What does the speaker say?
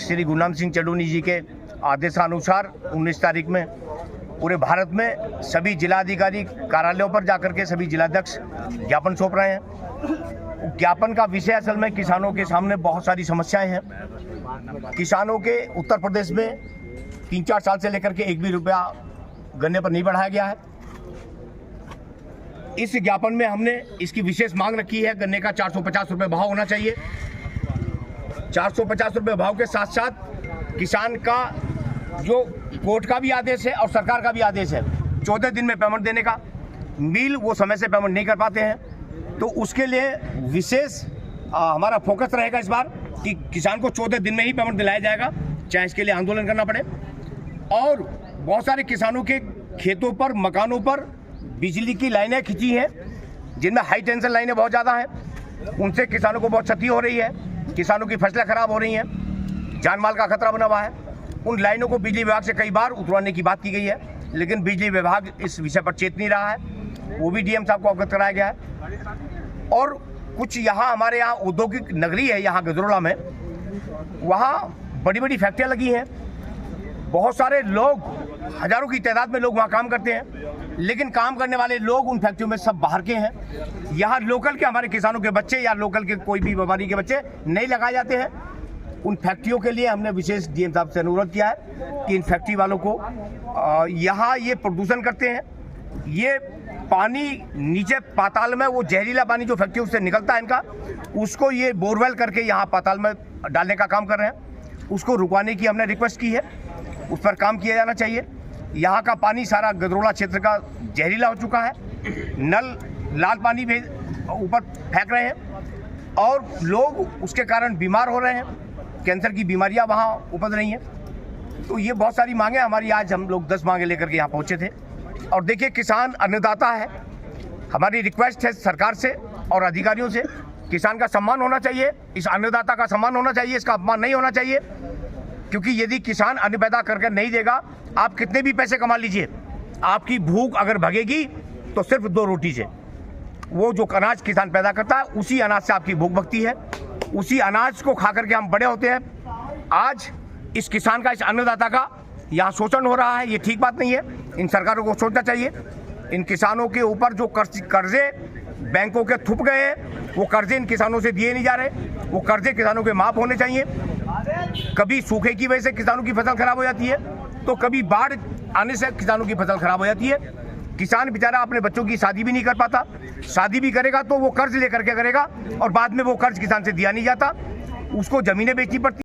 श्री गुरनाम सिंह चड्ढूनी जी के आदेशानुसार 19 तारीख में पूरे भारत में सभी जिलाधिकारी कार्यालयों पर जाकर के सभी जिलाध्यक्ष ज्ञापन सौंप रहे हैं। ज्ञापन का विषय असल में किसानों के सामने बहुत सारी समस्याएं हैं। किसानों के उत्तर प्रदेश में 3-4 साल से लेकर के एक भी रुपया गन्ने पर नहीं बढ़ाया गया है। इस ज्ञापन में हमने इसकी विशेष मांग रखी है। गन्ने का 450 रुपये भाव होना चाहिए। 450 रुपये भाव के साथ साथ किसान का जो कोर्ट का भी आदेश है और सरकार का भी आदेश है 14 दिन में पेमेंट देने का, मिल वो समय से पेमेंट नहीं कर पाते हैं, तो उसके लिए विशेष हमारा फोकस रहेगा इस बार कि किसान को 14 दिन में ही पेमेंट दिलाया जाएगा, चाहे इसके लिए आंदोलन करना पड़े। और बहुत सारे किसानों के खेतों पर, मकानों पर बिजली की लाइनें खींची हैं, जिनमें हाई टेंशन लाइनें बहुत ज़्यादा हैं। उनसे किसानों को बहुत क्षति हो रही है, किसानों की फसलें खराब हो रही हैं, जान माल का खतरा बना हुआ है। उन लाइनों को बिजली विभाग से कई बार उतरवाने की बात की गई है, लेकिन बिजली विभाग इस विषय पर चेत नहीं रहा है। वो भी डीएम साहब को अवगत कराया गया है। और कुछ यहाँ हमारे यहाँ औद्योगिक नगरी है, यहाँ गजरोला में, वहाँ बड़ी बड़ी फैक्ट्रियाँ लगी हैं। बहुत सारे लोग, हजारों की तादाद में लोग वहाँ काम करते हैं, लेकिन काम करने वाले लोग उन फैक्ट्रियों में सब बाहर के हैं। यहाँ लोकल के हमारे किसानों के बच्चे या लोकल के कोई भी व्यापारी के बच्चे नहीं लगाए जाते हैं। उन फैक्ट्रियों के लिए हमने विशेष डीएम साहब से अनुरोध किया है कि इन फैक्ट्री वालों को यहाँ ये प्रदूषण करते हैं, ये पानी नीचे पाताल में, वो जहरीला पानी जो फैक्ट्री से निकलता है इनका, उसको ये बोरवेल करके यहाँ पाताल में डालने का काम कर रहे हैं। उसको रुकवाने की हमने रिक्वेस्ट की है, उस पर काम किया जाना चाहिए। यहाँ का पानी सारा गजरोला क्षेत्र का जहरीला हो चुका है। नल लाल पानी भी ऊपर फेंक रहे हैं और लोग उसके कारण बीमार हो रहे हैं। कैंसर की बीमारियां वहाँ उपज रही हैं। तो ये बहुत सारी मांगे हमारी, आज हम लोग 10 मांगे लेकर के यहाँ पहुँचे थे। और देखिए, किसान अन्नदाता है। हमारी रिक्वेस्ट है सरकार से और अधिकारियों से, किसान का सम्मान होना चाहिए, इस अन्नदाता का सम्मान होना चाहिए, इसका अपमान नहीं होना चाहिए। क्योंकि यदि किसान अन्न पैदा करके नहीं देगा, आप कितने भी पैसे कमा लीजिए, आपकी भूख अगर भगेगी तो सिर्फ 2 रोटी से। वो जो अनाज किसान पैदा करता है, उसी अनाज से आपकी भूख भगती है, उसी अनाज को खा करके हम बड़े होते हैं। आज इस किसान का, इस अन्नदाता का यहाँ शोषण हो रहा है, ये ठीक बात नहीं है। इन सरकारों को सोचना चाहिए। इन किसानों के ऊपर जो कर्जे बैंकों के थुप गए हैं, वो कर्जे इन किसानों से दिए नहीं जा रहे। वो कर्जे किसानों के माफ़ होने चाहिए। कभी सूखे की वजह से किसानों की फसल खराब हो जाती है, तो कभी बाढ़ आने से किसानों की फसल खराब हो जाती है। किसान बेचारा अपने बच्चों की शादी भी नहीं कर पाता, शादी भी करेगा तो वो कर्ज लेकर के करेगा और बाद में वो कर्ज किसान से दिया नहीं जाता, उसको ज़मीनें बेचनी पड़ती।